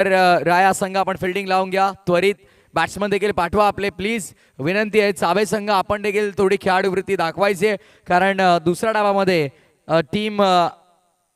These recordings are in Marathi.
तर राया संघ आपण फिल्डिंग लावून घ्या त्वरित. बॅट्समन देखील पाठवा आपले प्लीज. विनंती आहे चावे संघ आपण देखील थोडी खेळाडू वृत्ती दाखवायची कारण दुसऱ्या डावामध्ये टीम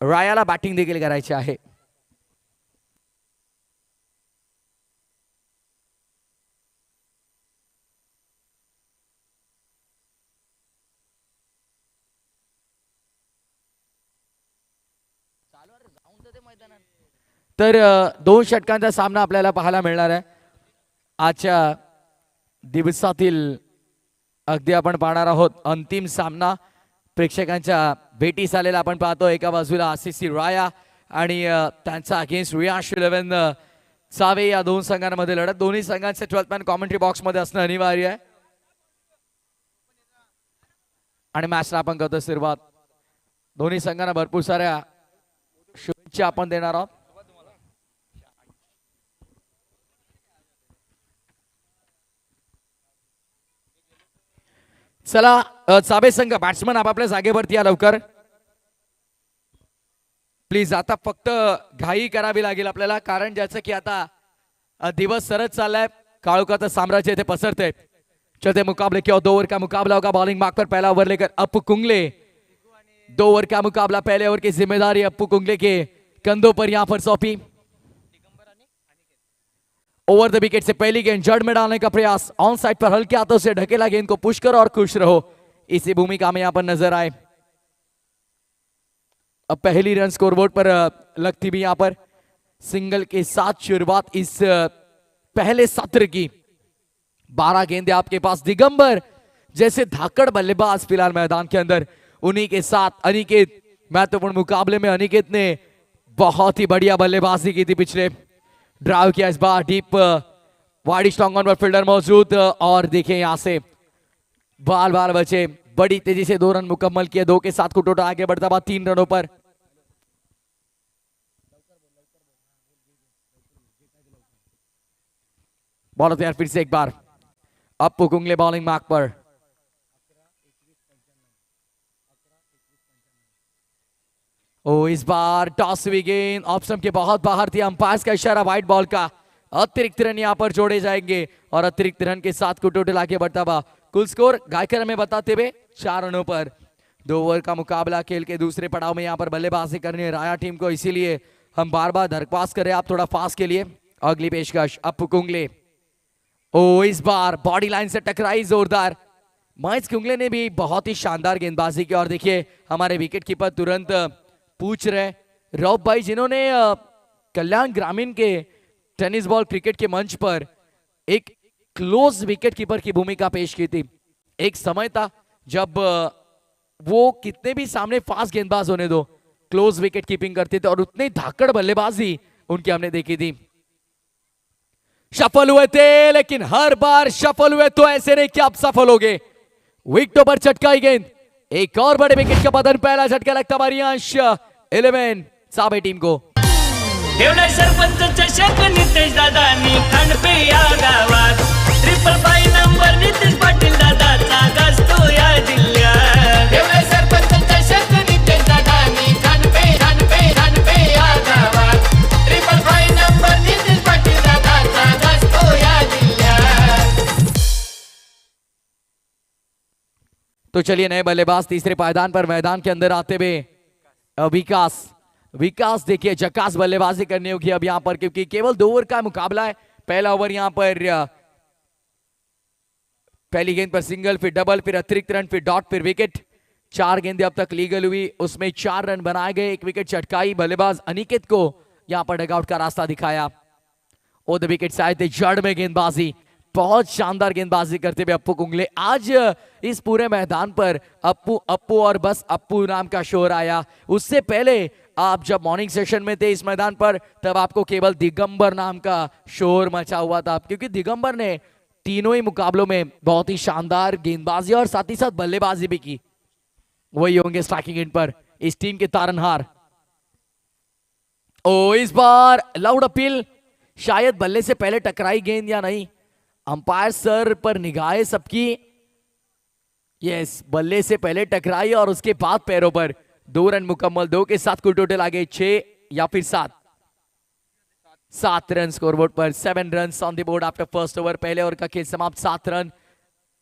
रायाला बॅटिंग देखील करायची आहे. तर 2 षटकांचा सामना आपल्याला पाहायला मिळणार आहे आजच्या दिवसातील. अगदी आपण पाहणार आहोत अंतिम सामना प्रेक्षकांच्या भेटीस आलेला आपण पाहतो. एका बाजूला आरसीसी राया आणि त्यांचा अगेन्स्ट रियाश 11 चावे या 2 संघांमध्ये लढत. दोन्ही संघांचे 12th मॅन कॉमेंट्री बॉक्समध्ये असणं अनिवार्य आहे आणि मॅचला आपण करतो सुरुवात. दोन्ही संघांना भरपूर साऱ्या शुभेच्छा आपण देणार आहोत. चला चाबे संघ बॅट्समन आपापल्या जागेवरती या लवकर प्लीज. आता फक्त घाई करावी लागेल आपल्याला कारण ज्याचं की आता दिवस सरत चाललाय. काळोखाचं साम्राज्य इथे पसरतंय. चलते मुकाबले की 2 ओवर का मुकाबला होगा. बॉलिंग मार्क पर पहला ओवर लेकर अप्पू कुंगले. 2 ओवर का मुकाबला. पहले ओवर की जिम्मेदारी अप्पू कुंगले के कंधों पर यहां पर सौंपी. ओवर द विकेट से पहली गेंद जड़ में डालने का प्रयास. ऑन साइड पर हल्के हाथों से ढकेला गेंद को पुश करो और खुश रहो. इसी भूमिका में यहां पर नजर आए. अब पहली रन स्कोरबोर्ड पर लगती भी यहां पर सिंगल के साथ शुरुआत इस पहले सत्र की. 12 गेंदे आपके पास. दिगंबर जैसे धाकड़ बल्लेबाज फिलहाल मैदान के अंदर उन्हीं के साथ अनिकेत. महत्वपूर्ण मुकाबले में अनिकेत ने बहुत ही बढ़िया बल्लेबाजी की थी. पिछले ड्राइव किया इस बार डीप वाइड स्ट्रॉन्ग ऑन पर फील्डर मौजूद और देखिए यहां से बाल बाल बचे. बड़ी तेजी से 2 रन मुकम्मल किए. 2 के साथ कुटोटा आगे बढ़ता हुआ 3 रनों पर. बॉलर तैयार फिर से एक बार. अप्पू कुंगले बॉलिंग मार्क पर. ओ इस बार टॉस हुई गेंद ऑप्शन के बहुत बाहर थी. अंपायर का इशारा वाइड बॉल का. अतिरिक्त रन यहां पर जोड़े जाएंगे और अतिरिक्त रन के साथ कुटोटल आगे बढ़ता हुआ. कुल स्कोर गायकर में बताते हुए 4 रनों पर. 2 ओवर का मुकाबला. खेल के दूसरे पड़ाव में यहां पर बल्लेबाजी करनी है राया टीम को. इसीलिए हम बार बार दरख्वास्त करें आप थोड़ा फास्ट के लिए. अगली पेशकश अप्पू कुंगले. ओ इस बार बॉडी लाइन से टकराई जोरदार. महेश कुंगले ने भी बहुत ही शानदार गेंदबाजी की. और देखिए हमारे विकेट कीपर तुरंत पूछ रहे रॉब भाई जिन्होंने कल्याण ग्रामीण के टेनिस बॉल क्रिकेट के मंच पर एक क्लोज विकेट कीपर की भूमिका पेश की थी. एक समय था जब वो कितने भी सामने फास्ट गेंदबाज होने दो क्लोज विकेट कीपिंग करते थे और उतनी धाकड़ बल्लेबाजी उनकी हमने देखी थी. सफल हुए थे लेकिन हर बार सफल हुए तो ऐसे नहीं कि आप सफल हो गए. विकेटों पर चटकाई गेंद. एक और बड़े विकेट का पतन. पहला झटका लगता वारियांश 11 चाबे टीम को. सरपंच चषक नितेश दादांनी खांडपे या गावात. 555 नंबर नितेश पाटील दादाचा गाजतो या जिल्ह्यात. सरपंच चषक नितेश दादांनी खांडपे या गावात. 555 नंबर नितेश पाटील दादाचा गाजतो या जिल्ह्यात. तो चलिए नए बल्लेबाज तीसरे पायदान पर मैदान के अंदर आते हुए विकास देखिए जकास बल्लेबाजी करनी होगी अब यहां पर क्योंकि केवल 2 ओवर का मुकाबला है. पहला ओवर यहां पर पहली गेंद पर सिंगल फिर डबल फिर अतिरिक्त रन फिर डॉट फिर विकेट. 4 गेंदें अब तक लीगल हुई उसमें 4 रन बनाए गए. 1 विकेट चटकाई. बल्लेबाज अनिकेत को यहां पर डगआउट का रास्ता दिखाया. ओ द विकेट आए थे जड़ में गेंदबाजी. बहुत शानदार गेंदबाजी करते हुए अप्पू कुंगले. आज इस पूरे मैदान पर अप्पू और बस अप्पू नाम का शोर आया. उससे पहले आप जब मॉर्निंग सेशन में थे इस मैदान पर तब आपको केवल दिगंबर नाम का शोर मचा हुआ था क्योंकि दिगंबर ने तीनों ही मुकाबलों में बहुत ही शानदार गेंदबाजी और साथ ही साथ बल्लेबाजी भी की. वही होंगे स्ट्राइकिंग एंड पर इस टीम के तारनहार. ओ इस बार लाउड अपील. शायद बल्ले से पहले टकराई गेंद या नहीं. अंपायर सर पर निगाहें सबकी. यस बल्ले से पहले टकराई और उसके बाद पैरों पर. 2 रन मुकम्मल. 2 के साथ कुल टोटल आगे 6 या फिर 7. 7 run scoreboard per, 7 run on the board after first over. पहले ओवर का खेल समाप्त, 7 रन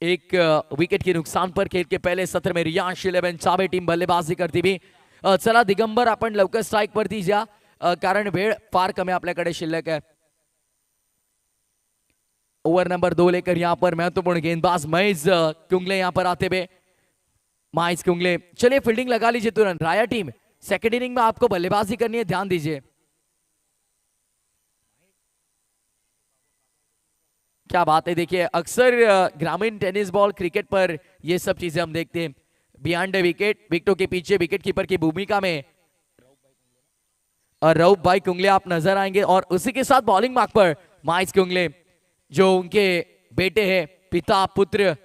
एक विकेट के नुकसान पर। खेल के पहले सत्र में रियांश 11 चाबे टीम बल्लेबाजी करती हुई। चला दिगंबर, आपण लवकर स्ट्राईक वरती जा, कारण वेळ फार कमी आपल्याकडे शिल्लक है। ओवर नंबर 2 लेकर यहां पर महत्वपूर्ण गेंदबाज महेश कुंगले यहां पर आते हुए। महेश कुंगले, चलिए फील्डिंग लगा लीजिए तुरंत। राया टीम, सेकंड इनिंग में आपको बल्लेबाजी करनी है, ध्यान दीजिए। क्या बात है, देखिए अक्सर ग्रामीण टेनिस बॉल क्रिकेट पर ये सब चीजें हम देखते हैं। बिहाइंड विकेट, विकेटों के पीछे विकेट कीपर की भूमिका में और रऊफ भाई कुंगले आप नजर आएंगे। और उसी के साथ बॉलिंग मार्क पर महेश कुंगले, जो उनके बेटे हैं, पिता पुत्र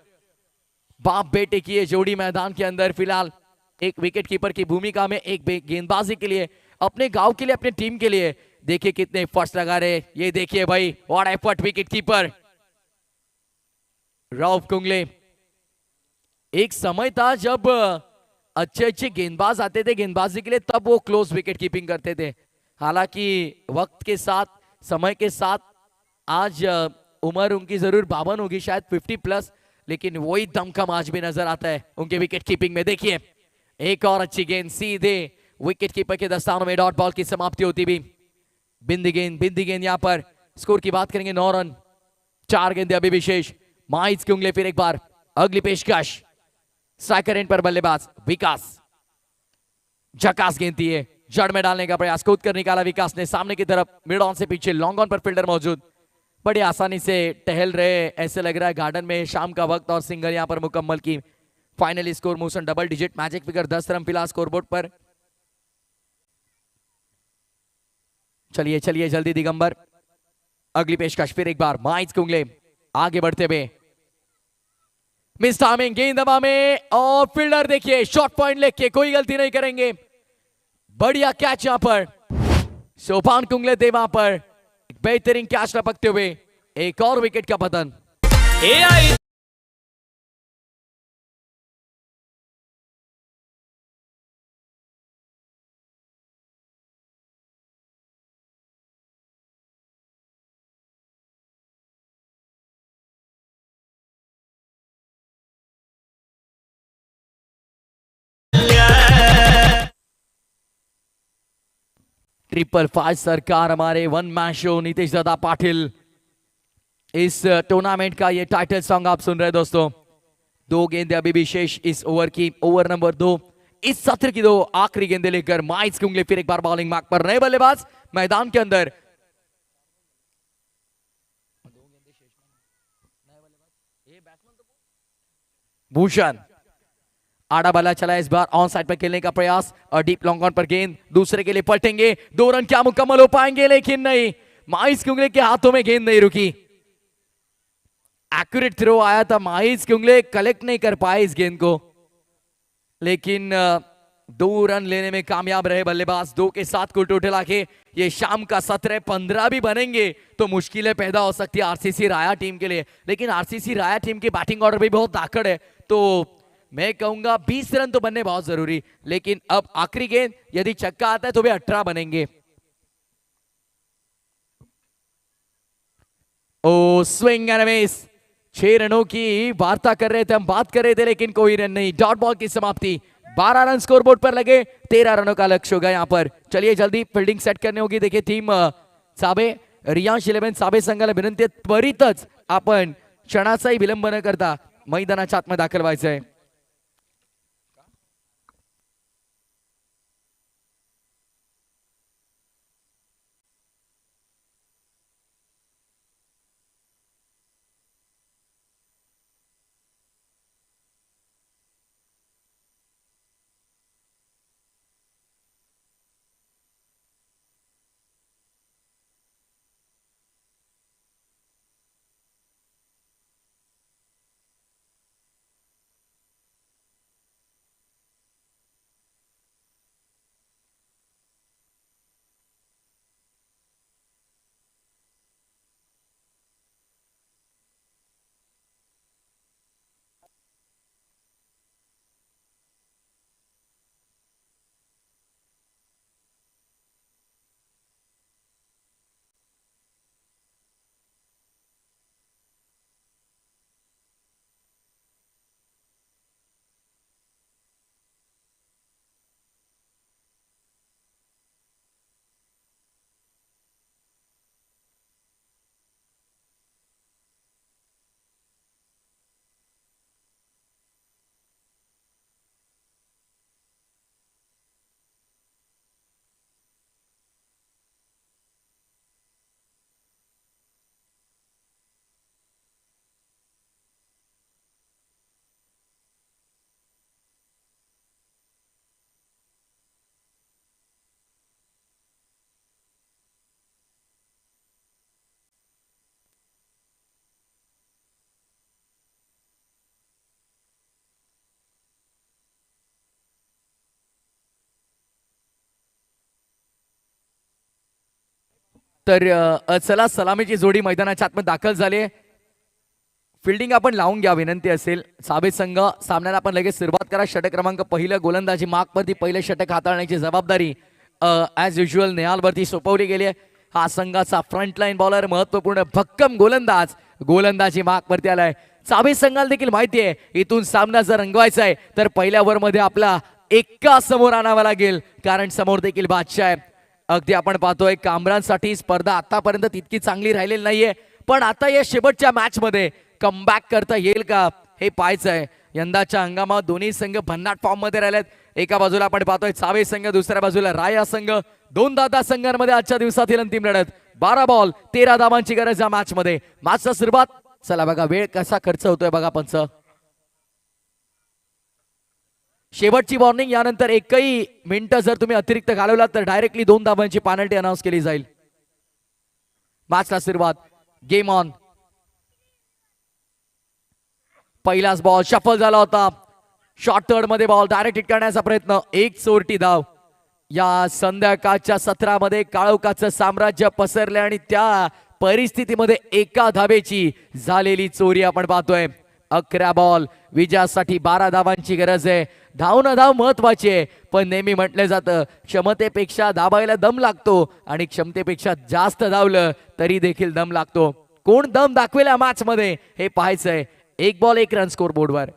बाप बेटे की ये जोड़ी मैदान के अंदर फिलहाल एक विकेट कीपर की भूमिका में, एक गेंदबाजी के लिए, अपने गांव के लिए, अपने टीम के लिए देखिए कितने एफर्ट्स लगा रहे। ये देखिए भाई, what effort wicket keeper Rauf कुंगले। एक समय था जब अच्छे अच्छे गेंदबाज आते थे गेंदबाजी के लिए, तब वो क्लोज विकेट कीपिंग करते थे। हालांकि वक्त के साथ, समय के साथ आज उम्र उनकी जरूर 52 होगी, शायद 50+, लेकिन वही दमखम आज भी नजर आता है उनके विकेट कीपिंग में। देखिए एक और अच्छी गेंद सीधे विकेट कीपर के दस्तानों में, डॉट बॉल की समाप्ति होती भी। बिंदी गेंद यहां पर। स्कोर की बात करेंगे 9 रन, 4 गेंदे अभी विशेष। महेश कुंगले फिर एक बार अगली पेशकश, स्ट्राइकर एंड पर बल्लेबाज विकास। झकास गेंद थी, जड़ में डालने का प्रयास, कूद कर निकाला विकास ने सामने की तरफ, मिड ऑन से पीछे, लॉन्ग ऑन पर फील्डर मौजूद, बड़ी आसानी से टहल रहे, ऐसे लग रहा है गार्डन में, शाम का वक्त, और सिंगल यहां पर मुकम्मल की। Finally score motion double digit, magic figure 10 run फिलहाल स्कोरबोर्ड पर। चलिए चलिए जल्दी दिगंबर, अगली पेशकश फिर एक बार महेश कुंगले आगे बढ़ते हुए। मिस टाइमिंग, गेंद हवा में, और फील्डर देखिए शॉर्ट पॉइंट लेके कोई गलती नहीं करेंगे। बढ़िया कैच यहां पर, सोपान कुंगले थे वहां पर, बेहतरीन कैच लपकते हुए, एक और विकेट का पतन। AI ट्रिपल 5 सरकार, हमारे वन मैन शो नीतीश दादा पाटिल, इस टूर्नामेंट का ये टाइटल सॉन्ग आप सुन रहे हैं दोस्तों। 2 गेंदे अभी भी शेष इस ओवर की, ओवर नंबर 2, इस सत्र की 2 आखिरी गेंदे लेकर महेश कुंगले फिर एक बार बॉलिंग मार्क पर, नए बल्लेबाज मैदान के अंदर। भूषण आड़ा बल्ला चला इस बार, ऑन साइड पर खेलने का प्रयास, और डीप लॉन्ग ऑन पर गेंद दूसरे के लिए पलटेंगे, 2 रन क्या मुकम्मल हो पाएंगे, लेकिन नहीं, महेश कुंगले के हाथों में गेंद नहीं रुकी। एक्यूरेट थ्रो आया था, महेश कुंगले कलेक्ट नहीं कर पाए इस गेंद को, लेकिन 2 रन लेने में कामयाब रहे बल्लेबाज। 2 के साथ कुल टोटल आके ये शाम का सत्र है, 15 भी बनेंगे तो मुश्किलें पैदा हो सकती है आरसीसी राया टीम के लिए, लेकिन आरसीसी राया टीम की बैटिंग ऑर्डर भी बहुत धाकड़ है, तो मैं कहूंगा 20 रन तो बनने बहुत जरूरी, लेकिन अब आखिरी गेंद यदि छक्का आता है तो भी 18 बनेंगे। ओ स्विंग एंड मिस, 6 रनों की वार्ता कर रहे थे हम, बात कर रहे थे, लेकिन कोई रन नहीं। डॉट बॉल की समाप्ति, 12 रन स्कोरबोर्ड पर लगे, 13 रनों का लक्ष्य होगा यहां पर। चलिए जल्दी फील्डिंग सेट करनी होगी। देखिए टीम साबे, रियांश 11 साबे संघाला विनंती, त्वरितच आपण क्षणाचाही विलंब न करता मैदानाच्या आतमध्ये दाखल व्हायचंय। तर चला सलामीची जोडी मैदानाच्या आतमध्ये दाखल झाली आहे. फिल्डिंग आपण लावून घ्या विनंती असेल. साबेत संघ सामन्याला आपण लगेच सुरुवात करा. षटक क्रमांक पहिलं गोलंदाजी मार्कवरती पहिलं षटक हाताळण्याची जबाबदारी ॲज युजल नेहालवरती सोपवली गेली आहे. हा संघाचा फ्रंटलाईन बॉलर महत्वपूर्ण भक्कम गोलंदाज गोलंदाजी मार्कवरती आलाय. साबेत संघाला देखील माहिती आहे इथून सामना जर रंगवायचा आहे तर पहिल्या ओव्हरमध्ये आपला एका समोर आणावा लागेल, कारण समोर देखील बादशाह आहे. अगदी आपण पाहतोय कामरांसाठी स्पर्धा आतापर्यंत तितकी चांगली राहिलेली नाहीये, पण आता या शेवटच्या मॅच मध्ये कमबॅक करता येईल का हे पाहायचं आहे. यंदाच्या हंगामात दोन्ही संघ भन्नाट फॉर्म मध्ये राहिलेत. एका बाजूला आपण पाहतोय चावे संघ, दुसऱ्या बाजूला राया संघ. दोन दादा संघांमध्ये आजच्या दिवसातील अंतिम लढत. 12 बॉल 13 धावांची गरज या मॅच मध्ये. मॅचचा सुरुवात. चला बघा वेळ कसा खर्च होतोय बघा पंच. शेवटची वॉर्निंग, यानंतर एकही मिनिटं जर तुम्ही अतिरिक्त घालवलात तर डायरेक्टली 2 धावांची पेनल्टी अनाउन्स केली जाईल. मॅचला सुरुवात. Game on. पहिलाच बॉल शफल झाला होता. शॉर्ट थर्ड मध्ये बॉल डायरेक्ट हिट करण्याचा प्रयत्न. एक चोरटी धाव. या संध्याकाळच्या सत्रामध्ये काळोखाचं साम्राज्य पसरले आणि त्या परिस्थितीमध्ये एका धावेची झालेली चोरी आपण पाहतोय. 11 बॉल विजयासाठी 12 धावांची गरज आहे. धाव न धाव महत्वाची आहे, पण नेहमी म्हटलं जातं क्षमतेपेक्षा धावायला दम लागतो आणि क्षमतेपेक्षा जास्त धावलं तरी देखील दम लागतो. कोण दम दाखवेल या मॅच मध्ये हे पाहायचंय. 1 बॉल 1 रन स्कोर बोर्डवर.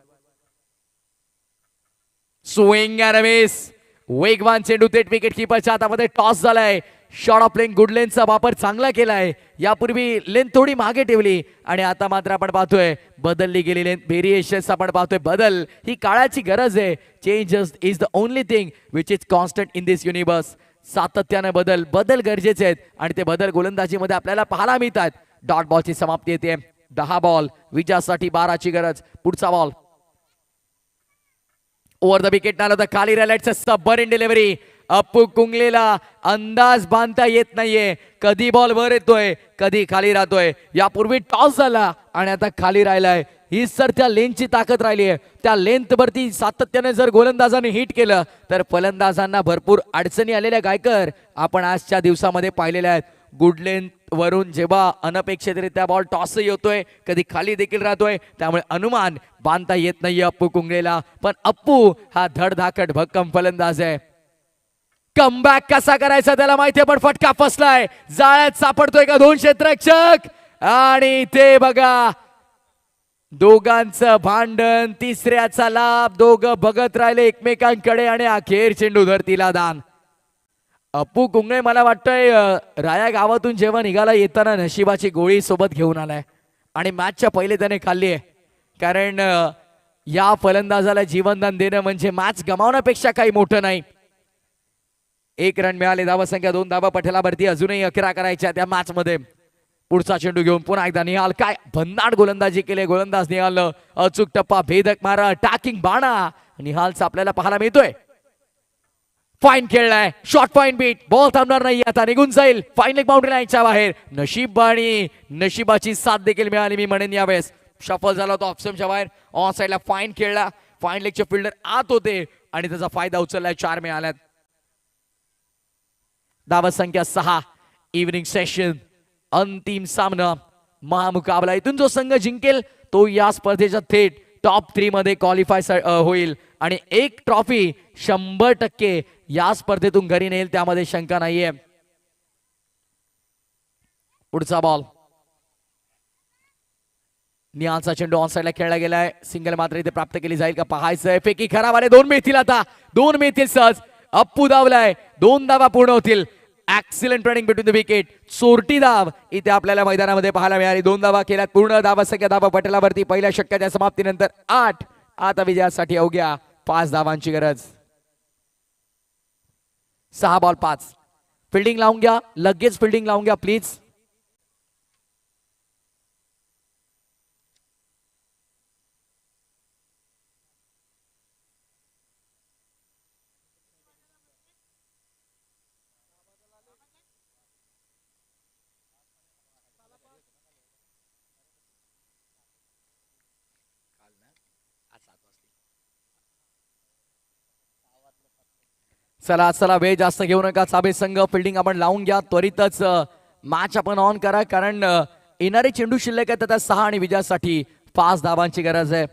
Swing and miss. वेगवान चेंडू थेट विकेट किपरच्या हातामध्ये टॉस झालाय. शॉर्ट ऑफ लेन गुड लेनचा वापर चांगला केलाय. यापूर्वी लेन थोडी मागे ठेवली आणि आता मात्र आपण पाहतोय बदलली गेली लेन. व्हेरिएशन्स आपण पाहतोय. बदल ही काळाची गरज आहे. Change is the only thing which is constant in this universe. सातत्याने बदल गरजेचे आहेत आणि ते बदल गोलंदाजीमध्ये आपल्याला पाहायला मिळतात. डॉट बॉलची समाप्ती येते. 10 बॉल विजयासाठी 12ची गरज. पुढचा बॉल ओव्हर द विकेट नाला द खाली राहिलाय. सबबर इन डिलिव्हरी. अप्पू कुंगलेला अंदाज बांधता येत नाहीये. कधी बॉल वर येतोय कधी खाली राहतोय. यापूर्वी टॉस झाला आणि आता खाली राहिलाय. ही सर त्या लेनची ताकद राहिली आहे. त्या लेंथ वरती सातत्याने जर गोलंदाजाने हिट केलं तर फलंदाजांना भरपूर अडचणी आलेल्या गायकर आपण आजच्या दिवसामध्ये पाहिलेल्या आहेत. गुड लेंथ वरून जेव्हा अनपेक्षितरित्या बॉल टॉस येतोय कधी खाली देखील राहतोय, त्यामुळे अनुमान बांधता येत नाहीये अप्पू कुंगलेला. पण अप्पू हा धडधाकट भक्कम फलंदाज आहे. कमबॅक कसा करायचा त्याला माहितीये, पण फटका फसलाय. जाळ्यात सापडतोय का 2 क्षेत्ररक्षक आणि ते बघा दोघांचं भांडण. तिसऱ्याचा लाभ. दोघं बघत राहिले एकमेकांकडे आणि अखेर चेंडू धरतीला दान. अप्पू कुंगळे मला वाटतंय राया गावातून जेव्हा निघाला येताना नशिबाची गोळी सोबत घेऊन आलाय आणि मॅचच्या पहिले त्याने खाल्ली आहे. कारण या फलंदाजाला जीवनदान देणं म्हणजे मॅच गमावण्यापेक्षा काही मोठं नाही. 1 रन मिळाले. धावसंख्या 2 धावा पटलावरती. अजूनही 11 करायच्या त्या मॅच मध्ये. पुढचा चेंडू घेऊन पुन्हा एकदा निहाल. काय भन्नाट गोलंदाजी केली गोलंदाज निहालनं. अचूक टप्पा, भेदक मारा, टाकिंग बाणा निहालचा आपल्याला पाहायला मिळतोय. फाईन खेळलाय. Short fine bit. बॉल थांबणार नाही. आता निघून जाईल फाईन लेग बाउंड्री लाईनच्या बाहेर. नशीब आणि नशिबाची साथ देखील मिळाली मी म्हणेन यावेळेस. शफल झाला होता ऑप्शनच्या बाहेर. ऑन साईडला फाईन खेळला. फाईन लेगचे फिल्डर आत होते आणि त्याचा फायदा उचललाय. 4 मिळाल्यात. धावत संख्या 6. इव्हनिंग सेशन अंतिम सामना महामुकाबला. इथून जो संघ जिंकेल तो या स्पर्धेच्या थेट टॉप 3 मध्ये क्वालिफाय होईल आणि एक ट्रॉफी 100% या स्पर्धेतून घरी नेईल, त्यामध्ये शंका नाहीये. पुढचा बॉल. निहालचा चेंडू ऑन साइडला खेळला गेलाय. सिंगल मात्र इथे प्राप्त केली जाईल का पाहायचंय. फेकी खराब आले. 2 मिळतील. आता 2 मिळतील सहज. अप्पू धावलाय. 2 धावा पूर्ण होतील. ऍक्सिलेंट रनिंग बिटवीन द विकेट. चोरटी धाव इथे आपल्याला मैदानामध्ये पाहायला मिळाली. 2 धावा केल्यात. पूर्ण धावा संख्या धावा पटलावरती. पहिल्या षटकाच्या समाप्तीनंतर 8. आता विजयासाठी अवघ्या 5 धावांची गरज. 6 बॉल 5. फिल्डिंग लावून घ्या. लगेच फिल्डिंग लावून घ्या प्लीज. चला वेळ जास्त घेऊ नका. चाबे संघ फिल्डिंग आपण लावून घ्या. त्वरितच मॅच आपण ऑन करा, कारण येणारे चेंडू शिल्लक आहेत आता 6 आणि विजयासाठी 5 धावांची गरज आहे.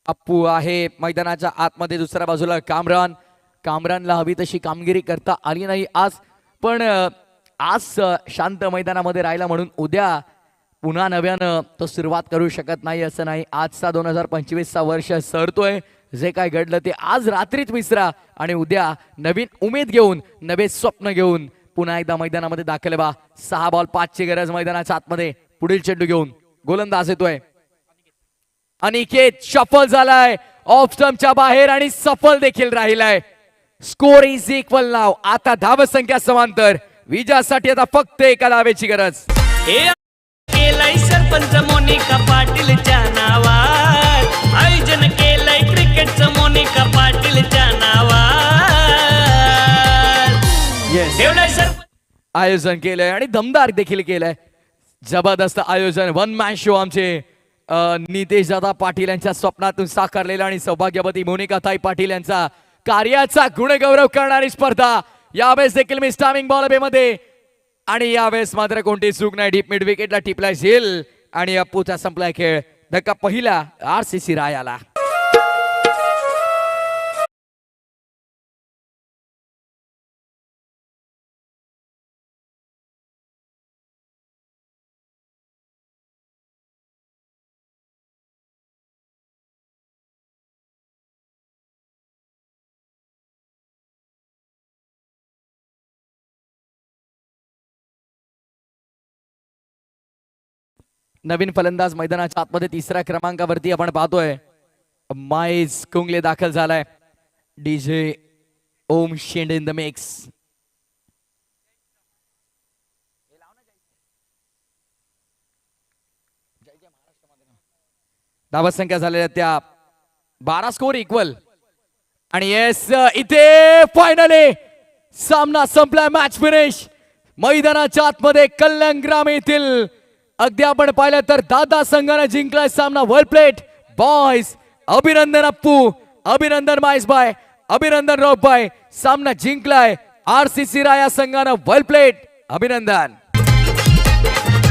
अप्पू आहे मैदानाच्या आतमध्ये, दुसऱ्या बाजूला कामरानला हवी तशी कामगिरी करता आली नाही आज, पण आज शांत मैदानामध्ये राहिला म्हणून उद्या पुन्हा नव्यानं तो सुरुवात करू शकत नाही असं नाही. आजचा 2025चा वर्ष सरतोय, जे काय घडलं ते आज रात्रीच विसरा आणि उद्या नवीन उमेद घेऊन, नवे स्वप्न घेऊन पुन्हा एकदा मैदानामध्ये दाखल व्हा. 6 बॉल 5 ची गरज मैदानाच्या आतमध्ये. पुढील चेंडू घेऊन गोलंदाज येतोय अनिकेत, सफल झालाय ऑफ स्टंपच्या बाहेर आणि सफल देखील राहिलाय. स्कोर इज इक्वल नाव. आता धावसंख्या समांतर. विजयासाठी आता फक्त एका धावेची गरज. हे केलंय सरपंच मोनिका पाटीलच्या नावात, आयोजन केलंय क्रिकेटचं मोनिका पाटीलच्या नावात. ठेवलंय सरपंच आयोजन केलंय आणि दमदार देखील केलंय. जबरदस्त आयोजन. वन मॅन शो आमचे नितेश दादा पाटील यांच्या स्वप्नातून साकारलेला आणि सौभाग्यवती मोनिकाताई पाटील यांचा कार्याचा गुणगौरव करणारी स्पर्धा. यावेळेस देखील मी स्टार्मिंग बॉल मध्ये आणि यावेळेस मात्र कोणती चूक नाही. डीप मिड विकेटला टिपलाय झेल आणि अप्पूचा संपलाय खेळ. धक्का पहिला RCC रायाला. नवीन फलंदाज मैदानाच्या आतमध्ये 3ऱ्या क्रमांकावरती आपण पाहतोय माईज कुंगले दाखल झालाय. DJ Om Shende in the mix. धावसंख्या झालेल्या त्या 12. Score equal. आणि येस, इथे फायनली सामना संपला. Match finish. मैदानाच्या आतमध्ये कल्याण ग्राम येथील अगदी आपण पाहिलं तर दादा संघाने जिंकलाय सामना. वेल प्लेट बॉयज. अभिनंदन अप्पू, अभिनंदन माइस बाय, अभिनंदन रोप बाय. सामना जिंकलाय RCC राया संघानं. वेल प्लेट, अभिनंदन.